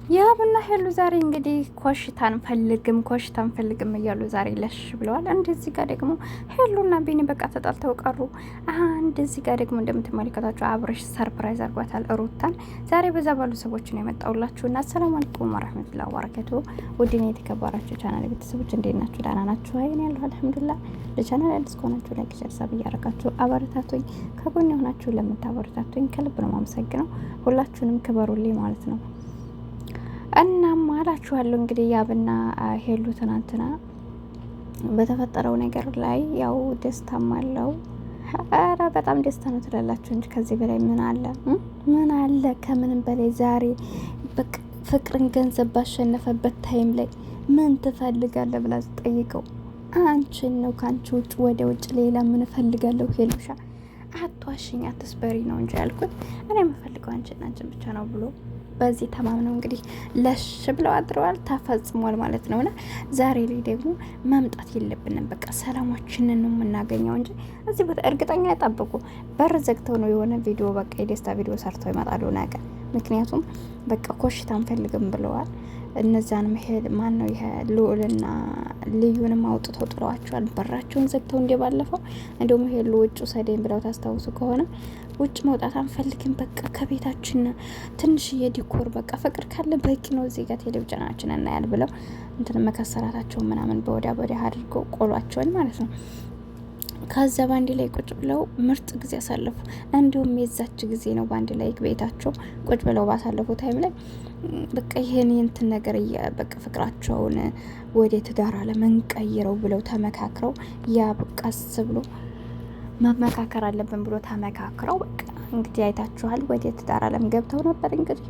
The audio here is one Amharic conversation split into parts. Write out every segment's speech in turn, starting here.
ያብና ሄሉ ዛሬ እንግዲህ ኮሽታን ፈልግም እያሉ ዛሬ ለሽ ብለዋል። እንደዚህ ጋር ደግሞ ሄሉና ቢኒ በቃ ተጣልተው ቀሩ። እንደዚህ ጋር ደግሞ እንደምትመለከታቸው አብረሽ ሰርፕራይዝ አድርጓታል ሩታን። ዛሬ በዛ ባሉ ሰዎች ነው የመጣውላችሁ እና አሰላሙ አለይኩም ወራህመቱላሂ ወበረካቱ። ውድና የተከበራችሁ ቻናል ቤተሰቦች እንዴት ናችሁ? ደህና ናችሁ? አይኔ ያለሁ አልሐምዱሊላህ። ለቻናል አዲስ ከሆናችሁ ላይክ፣ ሼር፣ ሰብ እያደረጋችሁ አበረታቱኝ። ከጎን የሆናችሁ ለምታበረታቱኝ ከልብ ነው የማመሰግነው። ሁላችሁንም ክበሩልኝ ማለት ነው። እናም አላችኋለሁ እንግዲህ ያብና ሄሉ ትናንትና በተፈጠረው ነገር ላይ ያው ደስታም አለው። ኧረ በጣም ደስታ ነው ትላላችሁ እንጂ ከዚህ በላይ ምን አለ? ምን አለ? ከምንም በላይ ዛሬ ፍቅርን ገንዘብ ባሸነፈበት ታይም ላይ ምን ትፈልጋለህ ብላ ጠይቀው አንቺን ነው። ከአንቺ ውጭ ወደ ውጭ ሌላ ምን እፈልጋለሁ? ሄሉሻ አትዋሽኝ፣ አትስበሪ ነው እንጂ ያልኩት እኔ የምፈልገው አንቺን ብቻ ነው ብሎ በዚህ ተማምነው እንግዲህ ለሽ ብለው አድረዋል። ተፈጽሟል ማለት ነውና ዛሬ ላይ ደግሞ መምጣት የለብንም። በቃ ሰላማችንን ነው የምናገኘው እንጂ እዚህ ቦታ እርግጠኛ ያጣብቁ በር ዘግተው ነው የሆነ ቪዲዮ በቃ የደስታ ቪዲዮ ሰርተው ይመጣሉ ነገ። ምክንያቱም በቃ ኮሽታ አንፈልግም ብለዋል። እነዛን መሄድ ማን ነው ይሄ ልዑልና ልዩንም አውጥተው ጥለዋቸዋል። በራቸውን ዘግተው እንደባለፈው እንደውም ይሄ ውጭ ሰደኝ ብለው ታስታውሱ ከሆነ ውጭ መውጣት አንፈልግም፣ በቃ ከቤታችን ትንሽዬ ዲኮር በቃ ፍቅር ካለ በቂ ነው፣ እዚህ ጋር ቴሌቪዥናችን እናያል ብለው እንትን መከሰራታቸው ምናምን በወዲያ አድርገው ቆሏቸውን ማለት ነው። ከዛ ባንድ ላይ ቁጭ ብለው ምርጥ ጊዜ አሳለፉ። እንዲሁም የዛች ጊዜ ነው ባንድ ላይ ቤታቸው ቁጭ ብለው ባሳለፉ ታይም ላይ በቃ ይሄን እንትን ነገር በቃ ፍቅራቸውን ወደ ትዳር አለመንቀይረው ብለው ተመካክረው ያ በቃስ ብሎ መመካከር አለብን ብሎ ተመካክረው በቃ እንግዲህ አይታችኋል፣ ወደ ትዳር አለም ገብተው ነበር። እንግዲህ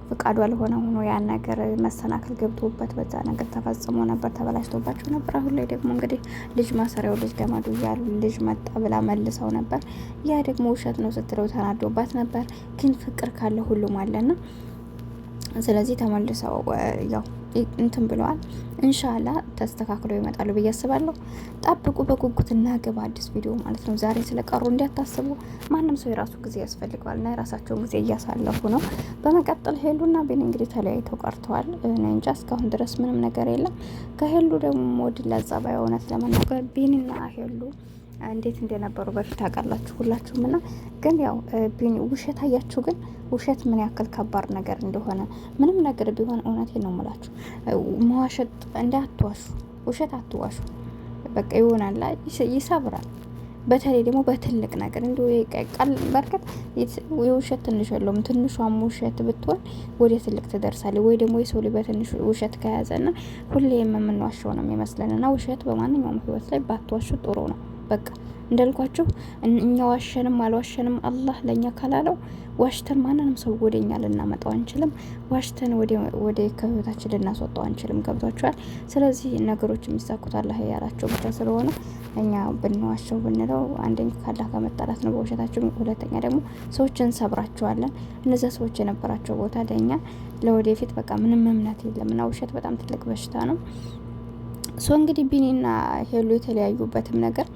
ፍቃዱ አልሆነ ሆኖ ያን ነገር መሰናክል ገብቶበት በዛ ነገር ተፈጽሞ ነበር፣ ተበላሽቶባቸው ነበር። አሁን ላይ ደግሞ እንግዲህ ልጅ ማሰሪያው ልጅ ገመዱ እያሉ ልጅ መጣ ብላ መልሰው ነበር። ያ ደግሞ ውሸት ነው ስትለው ተናዶባት ነበር። ግን ፍቅር ካለ ሁሉም አለና ስለዚህ ተመልሰው ያው እንትን ብለዋል። ኢንሻአላ ተስተካክለው ይመጣሉ ብዬ አስባለሁ። ጠብቁ በጉጉትና ገባ አዲስ ቪዲዮ ማለት ነው። ዛሬ ስለቀሩ እንዲያታስቡ፣ ማንም ሰው የራሱ ጊዜ ያስፈልገዋል እና የራሳቸውን ጊዜ እያሳለፉ ነው። በመቀጠል ሄሉና ቢኒ እንግዲህ ተለያይተው ቀርተዋል። እኔ እንጃ እስካሁን ድረስ ምንም ነገር የለም። ከሄሉ ደግሞ ሞድ ለጸባይ እውነት ለመናገር ቢኒና ሄሉ እንዴት እንደነበሩ በፊት አውቃላችሁ ሁላችሁም። እና ግን ያው ቢኒ ውሸት አያችሁ። ግን ውሸት ምን ያክል ከባድ ነገር እንደሆነ ምንም ነገር ቢሆን እውነቴን ነው የምላችሁ። መዋሸት እንዳትዋሹ፣ ውሸት አትዋሹ። በቃ ይሆናል፣ ይሰብራል። በተለይ ደግሞ በትልቅ ነገር እንዲሁ ቃል በርከት የውሸት ትንሽ የለውም። ትንሿም ውሸት ብትሆን ወደ ትልቅ ትደርሳለች። ወይ ደግሞ የሰው ልጅ በትንሽ ውሸት ከያዘና ሁሌም የምንዋሸው ነው የሚመስለንና ውሸት በማንኛውም ህይወት ላይ ባትዋሹ ጥሩ ነው። በቃ እንዳልኳችሁ እኛ ዋሸንም አልዋሸንም አላህ ለኛ ካላለው ዋሽተን ማንንም ሰው ወደኛ ልናመጣው አንችልም። ዋሽተን ወደ ከህይወታችን ልናስወጣው አንችልም። ገብቷችኋል? ስለዚህ ነገሮች የሚሳኩት አላህ ያላቸው ብቻ ስለሆነ እኛ ብንዋሸው ብንለው አንደኛ ካላህ ከመጣላት ነው በውሸታችን፣ ሁለተኛ ደግሞ ሰዎችን እንሰብራቸዋለን። እነዚያ ሰዎች የነበራቸው ቦታ ለኛ ለወደፊት በቃ ምንም እምነት የለም እና ውሸት በጣም ትልቅ በሽታ ነው። እንግዲህ ቢኒና ሄሉ የተለያዩበትም ነገር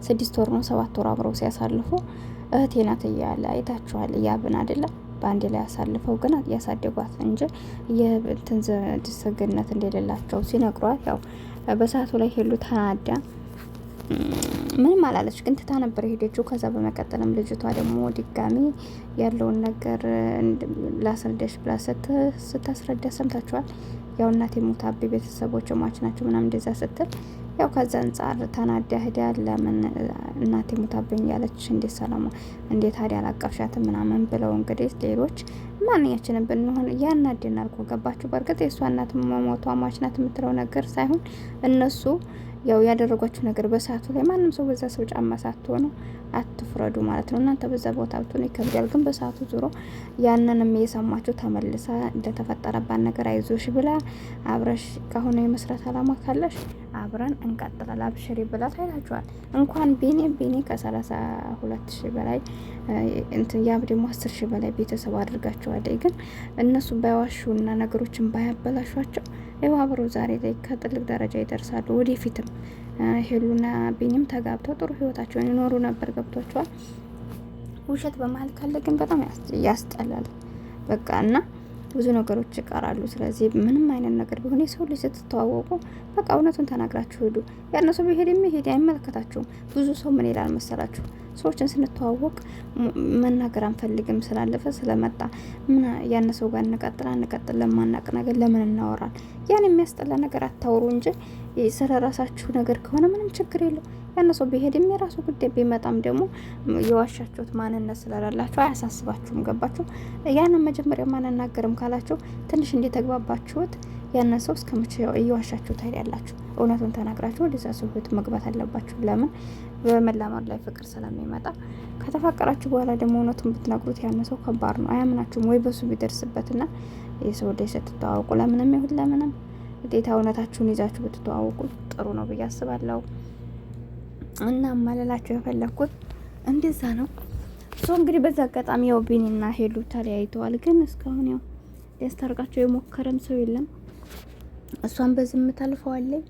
6 ወር ነው 7 ወር አብረው ሲያሳልፉ እህቴ ናት እያለ አይታችኋል። ያብን አይደለም በአንድ ላይ ያሳልፈው ግን ያሳደጓት እንጂ የእንትን ስግነት እንደሌላቸው ሲነግሯት ያው በሰዓቱ ላይ ሄሉ ተናዳ ምንም አላለች፣ ግን ትታ ነበር ሄደችው። ከዛ በመቀጠልም ልጅቷ ደግሞ ድጋሚ ያለውን ነገር ላስረዳሽ ብላ ስታስረዳ ሰምታችኋል። ያው እናቴ ሞታብኝ ቤተሰቦች ሟች ናቸው ምናምን እንደዛ ስትል ያው ከዛ አንጻር ተናዳ ሄዳ ለምን እናቴ ሞታብኝ ያለች እንዴት ሰላም እንዴት ታዲያ አላቀፍሻትም ምናምን ብለው እንግዲህ ሌሎች ማንኛችንም ብንሆን ያናደናል እኮ ገባችሁ። በእርግጥ የእሷ እናት መሞቷ ሟች ናት የምትለው ነገር ሳይሆን እነሱ ያው ያደረጓችሁ ነገር በሰዓቱ ላይ ማንም ሰው በዛ ሰው ጫማ ሳትሆኑ አትፍረዱ ማለት ነው። እናንተ በዛ ቦታ ብትሆኑ ይከብዳል፣ ግን በሰዓቱ ዙሮ ያንንም የሰማችሁ ተመልሳ እንደተፈጠረባት ነገር አይዞሽ ብላ አብረሽ ከሆነ የመስራት አላማ ካለሽ አብረን እንቀጥላል አብሽሪ ብላ ታይታችኋል። እንኳን ቢኒ ከ32,000 በላይ ያብ ደግሞ 10,000 በላይ ቤተሰብ አድርጋቸዋል። ግን እነሱ ባይዋሹና ነገሮችን ባያበላሿቸው ይኸው አብረው ዛሬ ላይ ከትልቅ ደረጃ ይደርሳሉ። ወደፊትም ሄሉና ቢኒም ተጋብተው ጥሩ ህይወታቸውን ይኖሩ ነበር። ገብቷቸዋል። ውሸት በመሀል ካለ ግን በጣም ያስጠላል። በቃ እና ብዙ ነገሮች ይቀራሉ። ስለዚህ ምንም አይነት ነገር ቢሆን የሰው ልጅ ስትተዋወቁ በቃ እውነቱን ተናግራችሁ ሂዱ። ያነሱ ቢሄድ የሚሄድ አይመለከታችሁም። ብዙ ሰው ምን ይላል መሰላችሁ? ሰዎችን ስንተዋወቅ መናገር አንፈልግም ስላለፈ ስለመጣ ምን ያነሰው ጋር እንቀጥል ለማናቅ ነገር ለምን እናወራል? ያን የሚያስጠላ ነገር አታውሩ እንጂ ስለ ራሳችሁ ነገር ከሆነ ምንም ችግር የለው። ያነሰው ቢሄድም የራሱ ጉዳይ፣ ቢመጣም ደግሞ የዋሻችሁት ማንነት ስለሌላችሁ አያሳስባችሁም። ገባችሁ? ያንን መጀመሪያ ማንናገርም ካላችሁ ትንሽ እንደተግባባችሁት ያንን ሰው እስከመቼ እየዋሻችሁ ታያላችሁ? እውነቱን ተናግራችሁ ወደዛ ሰው ህይወት መግባት አለባችሁ። ለምን? በመላመድ ላይ ፍቅር ስለሚመጣ። ከተፋቀራችሁ በኋላ ደግሞ እውነቱን ብትነግሩት ያንን ሰው ከባድ ነው፣ አያምናችሁም። ወይ በሱ ቢደርስበትና የሰው ልጅ ስትተዋወቁ ለምንም ይሁን ለምንም ግዴታ እውነታችሁን ይዛችሁ ብትተዋወቁ ጥሩ ነው ብዬ አስባለሁ። እና ማለላችሁ የፈለኩት እንደዛ ነው። እንግዲህ በዛ አጋጣሚ ያው ቢኒና ሄሉ ተለያይተዋል። ግን እስካሁን ያው ሊያስታርቃቸው የሞከረም ሰው የለም። እሷን በዝምታ አልፈዋለች።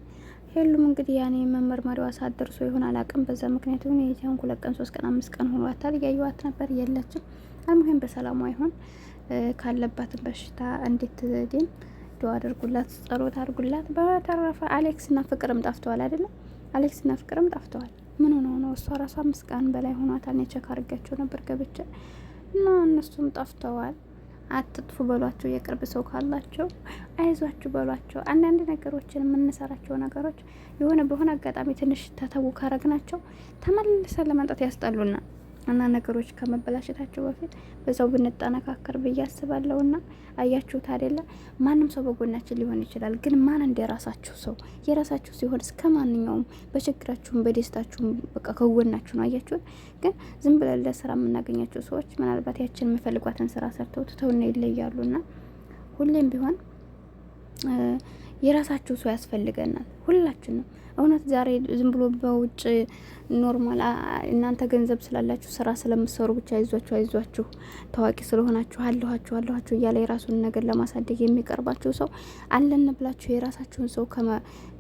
ሄሉም እንግዲህ ያኔ መመርመሪያዋ ሰዓት ደርሶ ይሆን አላውቅም። በዛ ምክንያት ይሁን የጃን 2 ቀን 3 ቀን 5 ቀን ሆኗታል። እያየዋት ነበር የለችም። አልሙሄም በሰላሟ ይሆን ካለባትን በሽታ እንድትድን ዱአ አድርጉላት፣ ጸሎት አድርጉላት። በተረፈ አሌክስና ፍቅርም ጠፍተዋል አይደለም? አሌክስና ፍቅርም ጠፍተዋል። ምን ሆነው ነው? እሷ ራሷ 5 ቀን በላይ ሆኗታል። እኔ ቼክ አድርጋቸው ነበር ገብቼ እና እነሱም ጠፍተዋል። አትጥፉ በሏቸው። የቅርብ ሰው ካላቸው አይዟችሁ በሏቸው። አንዳንድ ነገሮችን የምንሰራቸው ነገሮች የሆነ በሆነ አጋጣሚ ትንሽ ተተው ካረግናቸው ተመልሰን ለመምጣት ያስጠሉና እና ነገሮች ከመበላሸታቸው በፊት በዛው ብንጠነካከር ብዬ አስባለሁና አያችሁት አይደለ? ማንም ሰው በጎናችን ሊሆን ይችላል። ግን ማን እንደራሳችሁ ሰው የራሳችሁ ሲሆን እስከ ማንኛውም በችግራችሁም በደስታችሁም በቃ ከጎናችሁ ነው። አያችሁት? ግን ዝም ብለን ለስራ የምናገኛቸው ሰዎች ምናልባት ያችን የሚፈልጓትን ስራ ሰርተው ትተውና ይለያሉና ሁሌም ቢሆን የራሳችሁ ሰው ያስፈልገናል ሁላችንም። እውነት ዛሬ ዝም ብሎ በውጭ ኖርማል እናንተ ገንዘብ ስላላችሁ ስራ ስለምትሰሩ ብቻ አይዟችሁ ታዋቂ ስለሆናችሁ አለኋችሁ እያለ የራሱን ነገር ለማሳደግ የሚቀርባችሁ ሰው አለን ብላችሁ የራሳችሁን ሰው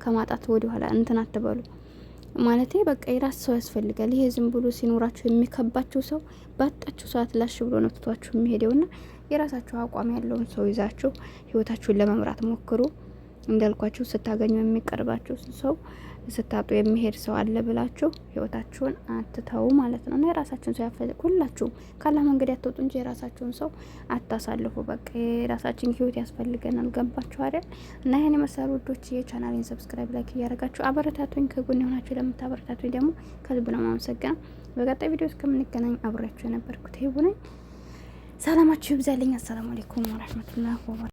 ከማጣት ወደ ኋላ እንትን አትበሉ። ማለቴ በቃ የራስ ሰው ያስፈልጋል። ይሄ ዝም ብሎ ሲኖራችሁ የሚከባችሁ ሰው ባጣችሁ ሰዓት ላሽ ብሎ ነው ትቷችሁ የሚሄደውና የራሳችሁ አቋም ያለውን ሰው ይዛችሁ ህይወታችሁን ለመምራት ሞክሩ። እንዳልኳችሁ ስታገኙ የሚቀርባችሁ ሰው ስታጡ የሚሄድ ሰው አለ ብላችሁ ህይወታችሁን አትተው ማለት ነው። እና የራሳችሁን ሰው ያፈልግ ሁላችሁ ካላ መንገድ ያትወጡ እንጂ የራሳችሁን ሰው አታሳልፉ። በቃ የራሳችን ህይወት ያስፈልገናል። ገባችሁ አይደል? እና ይሄን መሰሉ ውዶች የቻናሌን ሰብስክራይብ ላይክ እያደረጋችሁ አበረታቱኝ። ከጎን የሆናችሁ ለምታበረታቱኝ ደግሞ ከልብ ነው ማመሰግነው። በቀጣይ ቪዲዮ እስከምንገናኝ አብሬያችሁ የነበርኩት ሄቡ ነኝ። ሰላማችሁ ይብዛልኝ። አሰላሙ አለይኩም ወራህመቱላሂ ወበረካቱ።